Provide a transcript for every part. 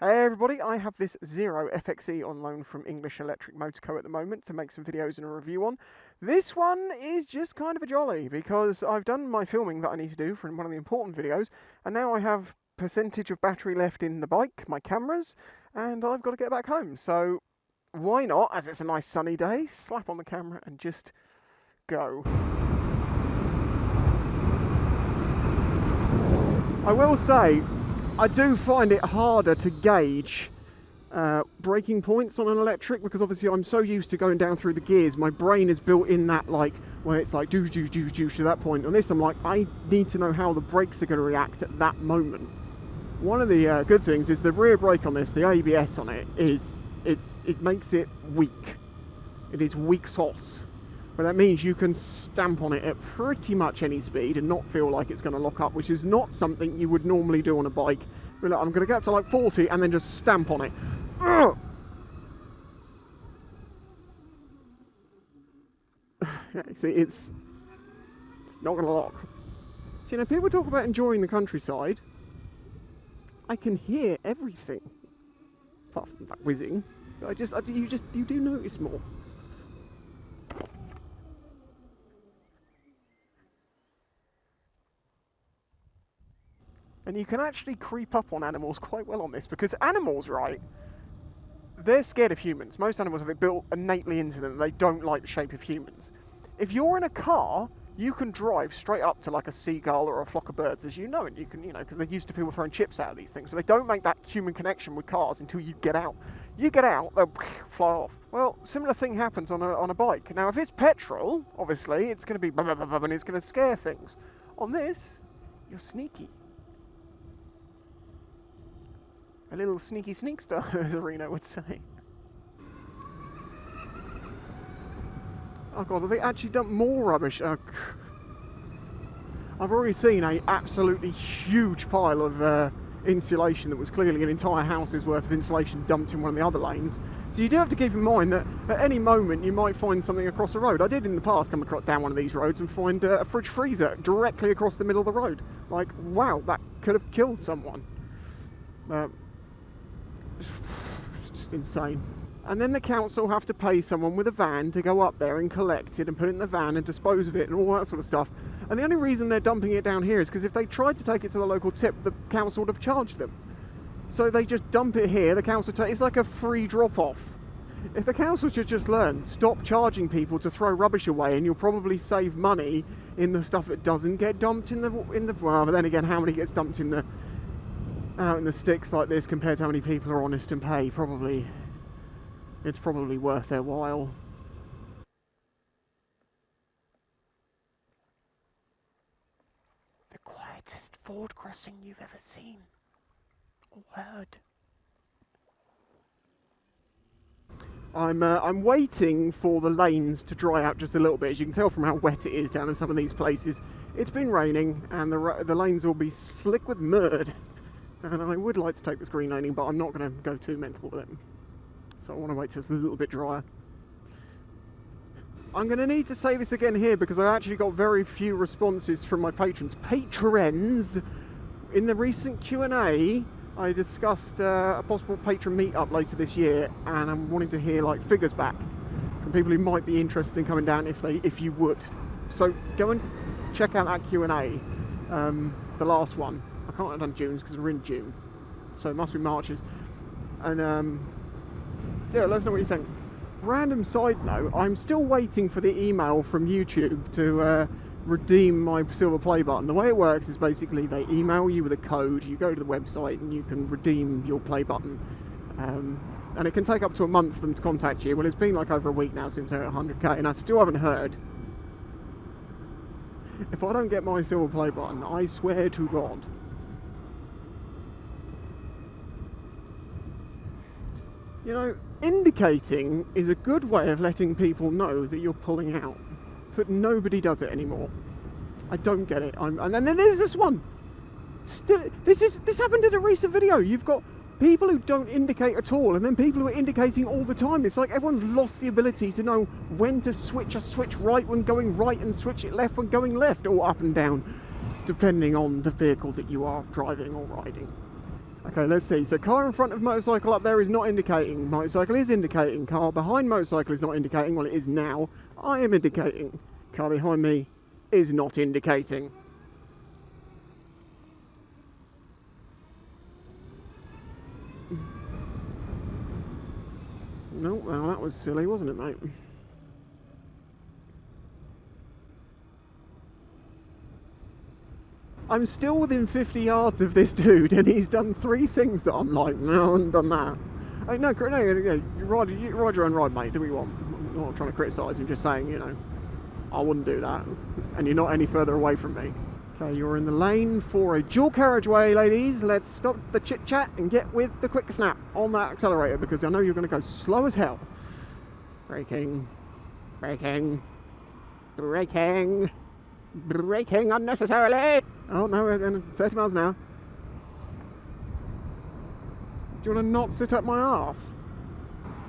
Hey everybody, I have this Zero FXE on loan from English Electric Motor CO at the moment to make some videos and a review on. This one is just kind of a jolly because I've done my filming that I need to do for one of the important videos, and now I have percentage of battery left in the bike, my cameras, and I've got to get back home. So why not, as it's a nice sunny day, slap on the camera and just go. I will say, I do find it harder to gauge braking points on an electric because obviously I'm so used to going down through the gears. My brain is built in that, like, where it's like do to that point. On this, I'm like, I need to know how the brakes are going to react at that moment. One of the good things is the rear brake on this, the ABS on it, it makes it weak. It is weak sauce. But that means you can stamp on it at pretty much any speed and not feel like it's going to lock up, which is not something you would normally do on a bike. But look, I'm going to get up to like 40 and then just stamp on it. Ugh! Yeah, see, it's not going to lock. See, now people talk about enjoying the countryside. I can hear everything, apart from that whizzing. You do notice more. And you can actually creep up on animals quite well on this, because animals, right, they're scared of humans. Most animals have it built innately into them. They don't like the shape of humans. If you're in a car, you can drive straight up to like a seagull or a flock of birds, as you know, and you can, because they're used to people throwing chips out of these things, but they don't make that human connection with cars until you get out. You get out, they'll fly off. Well, similar thing happens on a bike. Now, if it's petrol, obviously, it's going to be and it's going to scare things. On this, you're sneaky. A little sneaky sneakster, as Arena would say. Oh god, have they actually dumped more rubbish? I've already seen an absolutely huge pile of insulation that was clearly an entire house's worth of insulation dumped in one of the other lanes. So you do have to keep in mind that at any moment you might find something across the road. I did in the past come down one of these roads and find a fridge freezer directly across the middle of the road. Like, wow, that could have killed someone. It's just insane. And then the council have to pay someone with a van to go up there and collect it and put it in the van and dispose of it and all that sort of stuff. And the only reason they're dumping it down here is because if they tried to take it to the local tip, the council would have charged them. So they just dump it here, the council it's like a free drop-off. If the council should just learn, stop charging people to throw rubbish away, and you'll probably save money in the stuff that doesn't get dumped in the well, but then again, how many gets dumped in the out in the sticks like this compared to how many people are honest and pay? It's probably worth their while. The quietest Ford crossing you've ever seen or heard. I'm waiting for the lanes to dry out just a little bit. As you can tell from how wet it is down in some of these places, it's been raining and the lanes will be slick with mud. And I would like to take this green laning, but I'm not going to go too mental with it. So I want to wait till it's a little bit drier. I'm going to need to say this again here because I actually got very few responses from my patrons. Patrons! In the recent Q&A, I discussed a possible patron meetup later this year, and I'm wanting to hear like figures back from people who might be interested in coming down if you would. So go and check out that Q&A, the last one. I can't have done June's because we're in June, so it must be March's. And yeah, let us know what you think. Random side note, I'm still waiting for the email from YouTube to redeem my silver play button. The way it works is basically they email you with a code, you go to the website and you can redeem your play button. And it can take up to a month for them to contact you. Well, it's been like over a week now since they're at 100k and I still haven't heard. If I don't get my silver play button, I swear to God. You know, indicating is a good way of letting people know that you're pulling out, but nobody does it anymore. I don't get it. And then there's this one. This happened in a recent video. You've got people who don't indicate at all, and then people who are indicating all the time. It's like everyone's lost the ability to know when to switch a switch right when going right and switch it left when going left, or up and down, depending on the vehicle that you are driving or riding. Okay, let's see. So car in front of motorcycle up there is not indicating. Motorcycle is indicating. Car behind motorcycle is not indicating. Well, it is now. I am indicating. Car behind me is not indicating. No, well, that was silly, wasn't it, mate? I'm still within 50 yards of this dude, and he's done 3 things that I'm like, no, I haven't done that. No, ride your own ride, mate, do what you want. I'm not trying to criticise, I'm just saying, you know, I wouldn't do that. And you're not any further away from me. Okay, you're in the lane for a dual carriageway, ladies. Let's stop the chit-chat and get with the quick snap on that accelerator, because I know you're going to go slow as hell. Braking. Braking. Braking. Braking unnecessarily. Oh no, we're going 30 miles an hour. Do you want to not sit up my arse?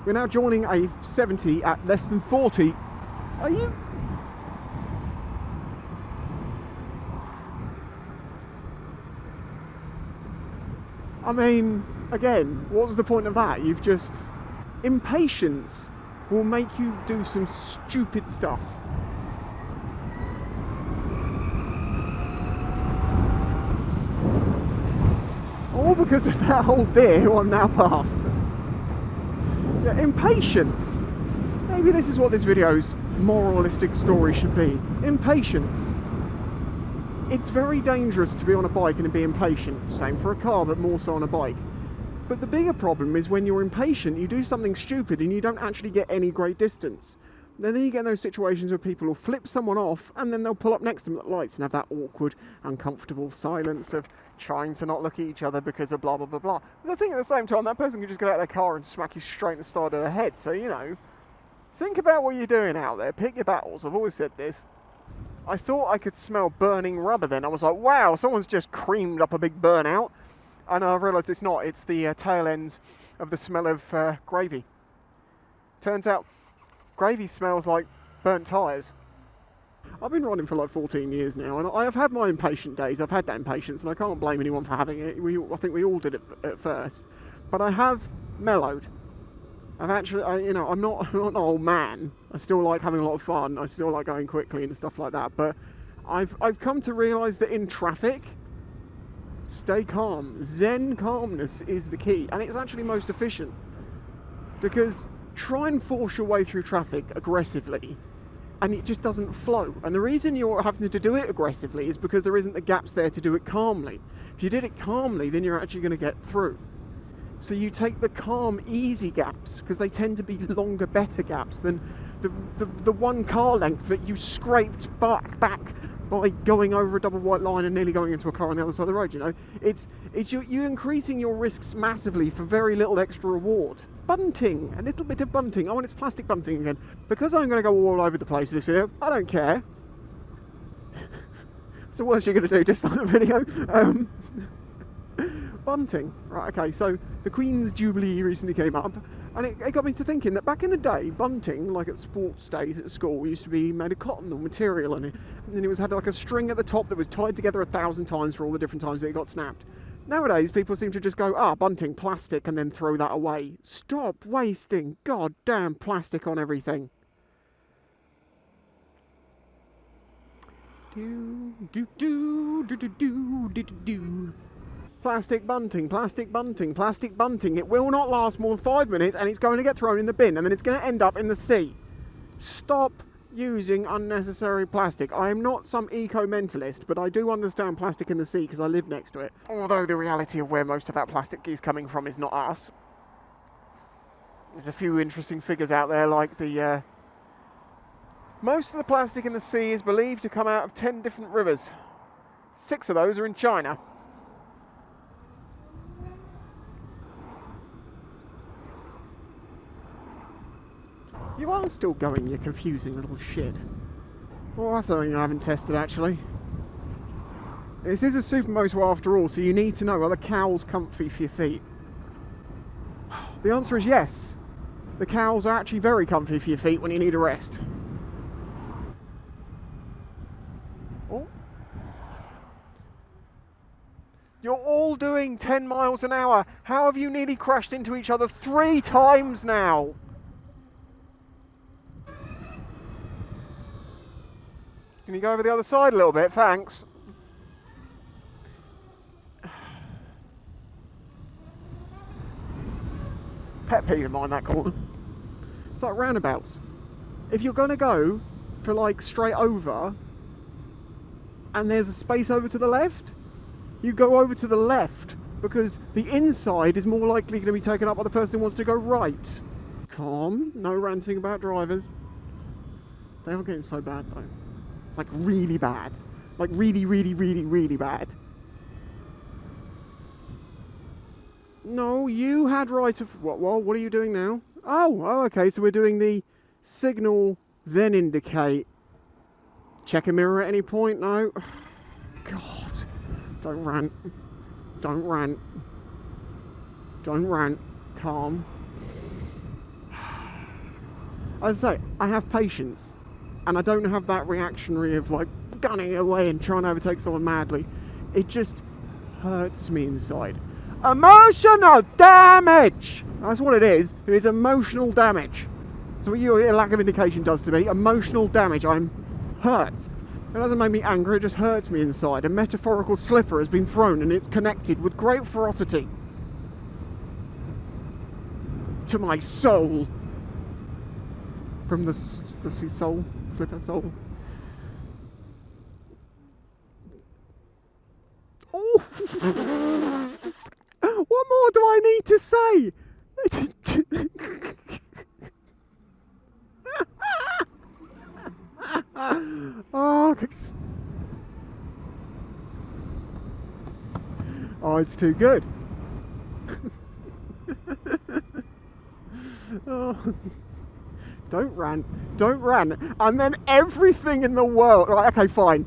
We're now joining a 70 at less than 40. Are you? I mean, again, what was the point of that? You've just... Impatience will make you do some stupid stuff. All because of that old deer who I'm now past. Yeah, impatience. Maybe this is what this video's moralistic story should be. Impatience. It's very dangerous to be on a bike and be impatient. Same for a car, but more so on a bike. But the bigger problem is when you're impatient, you do something stupid and you don't actually get any great distance. Then you get those situations where people will flip someone off and then they'll pull up next to them at lights and have that awkward, uncomfortable silence of trying to not look at each other because of blah, blah, blah, blah. But I think at the same time, that person can just get out of their car and smack you straight in the side of the head. So, you know, think about what you're doing out there. Pick your battles. I've always said this. I thought I could smell burning rubber then. I was like, wow, someone's just creamed up a big burnout. And I realised it's not. It's the tail ends of the smell of gravy. Turns out gravy smells like burnt tyres. I've been riding for like 14 years now, and I have had my impatient days. I've had that impatience, and I can't blame anyone for having it. I think we all did it at first. But I have mellowed. I've actually, I'm not an old man. I still like having a lot of fun. I still like going quickly and stuff like that. But I've come to realise that in traffic, stay calm. Zen calmness is the key, and it's actually most efficient. Because try and force your way through traffic aggressively, and it just doesn't flow. And the reason you're having to do it aggressively is because there isn't the gaps there to do it calmly. If you did it calmly, then you're actually going to get through. So you take the calm, easy gaps, because they tend to be longer, better gaps than the one car length that you scraped back by going over a double white line and nearly going into a car on the other side of the road. You know, it's you increasing your risks massively for very little extra reward. Bunting, a little bit of bunting. Oh, and it's plastic bunting again. Because I'm going to go all over the place with this video, I don't care. It's the worst you're going to do, just like the video. Bunting. Right, okay, so the Queen's Jubilee recently came up, and it got me to thinking that back in the day, bunting, like at sports days at school, used to be made of cotton or material, and it had like a string at the top that was tied together 1,000 times for all the different times that it got snapped. Nowadays, people seem to just go, bunting, plastic, and then throw that away. Stop wasting goddamn plastic on everything. Plastic bunting, plastic bunting, plastic bunting. It will not last more than 5 minutes, and it's going to get thrown in the bin, and then it's going to end up in the sea. Stop using unnecessary plastic. I am not some eco-mentalist, but I do understand plastic in the sea because I live next to it. Although the reality of where most of that plastic is coming from is not us. There's a few interesting figures out there, like the... Most of the plastic in the sea is believed to come out of 10 different rivers. 6 of those are in China. You are still going, you confusing little shit. Well, that's something I haven't tested, actually. This is a supermoto after all, so you need to know, are the cowls comfy for your feet? The answer is yes. The cowls are actually very comfy for your feet when you need a rest. Oh. You're all doing 10 miles an hour. How have you nearly crashed into each other 3 times now? Can you go over the other side a little bit? Thanks. Pet peeve of mine, that corner. It's like roundabouts. If you're going to go for like straight over and there's a space over to the left, you go over to the left because the inside is more likely going to be taken up by the person who wants to go right. Calm, no ranting about drivers. They are getting so bad though. Like really bad. Like really, really, really, really bad. No, you had right of... What are you doing now? Oh, okay, so we're doing the signal, then indicate. Check a mirror at any point? No. God. Don't rant. Don't rant. Don't rant. Calm. As I say, I have patience. And I don't have that reactionary of like gunning away and trying to overtake someone madly. It just hurts me inside. Emotional damage! That's what it is. It is emotional damage. So what your lack of indication does to me, emotional damage. I'm hurt. It doesn't make me angry, it just hurts me inside. A metaphorical slipper has been thrown and it's connected with great ferocity to my soul. From the soul, slipper soul. Oh! What more do I need to say? Oh, it's too good. Oh. Don't rant, and then everything in the world. Right, okay, fine.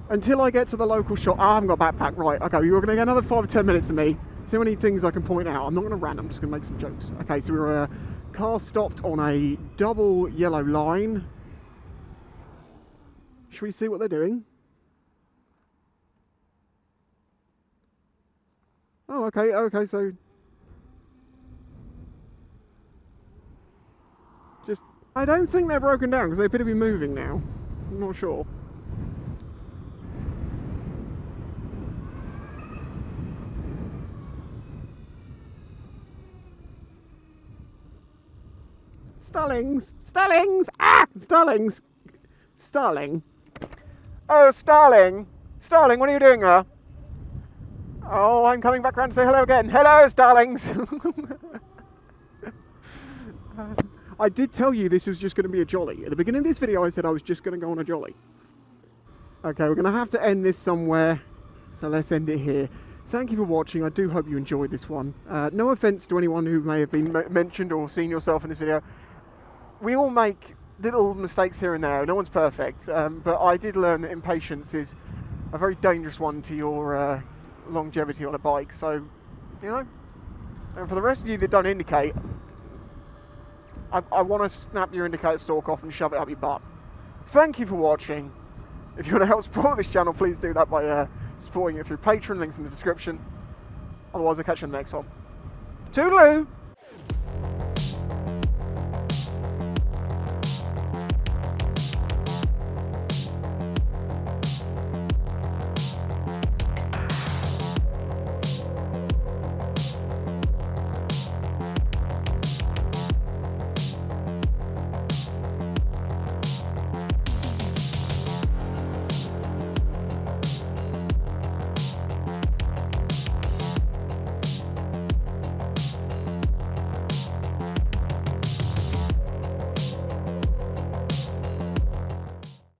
Until I get to the local shop. I haven't got a backpack. Right, okay, you're going to get another 5 or 10 minutes of me. See how many things I can point out. I'm not going to rant, I'm just going to make some jokes. Okay, so we're car stopped on a double yellow line. Should we see what they're doing? Oh, okay, so... Just... I don't think they're broken down, because they appear to be moving now. I'm not sure. Starlings! Starlings! Ah! Starlings! Starling? Oh, Starling! Starling, what are you doing there? Oh, I'm coming back around to say hello again. Hello, Starlings! I did tell you this was just going to be a jolly. At the beginning of this video I said I was just going to go on a jolly. Okay, we're going to have to end this somewhere. So let's end it here. Thank you for watching. I do hope you enjoyed this one. No offence to anyone who may have been mentioned or seen yourself in this video. We all make little mistakes here and there. No one's perfect. But I did learn that impatience is a very dangerous one to your longevity on a bike. So, you know. And for the rest of you that don't indicate, I want to snap your indicator stalk off and shove it up your butt. Thank you for watching. If you want to help support this channel, please do that by supporting it through Patreon. Links in the description. Otherwise, I'll catch you in the next one. Toodaloo!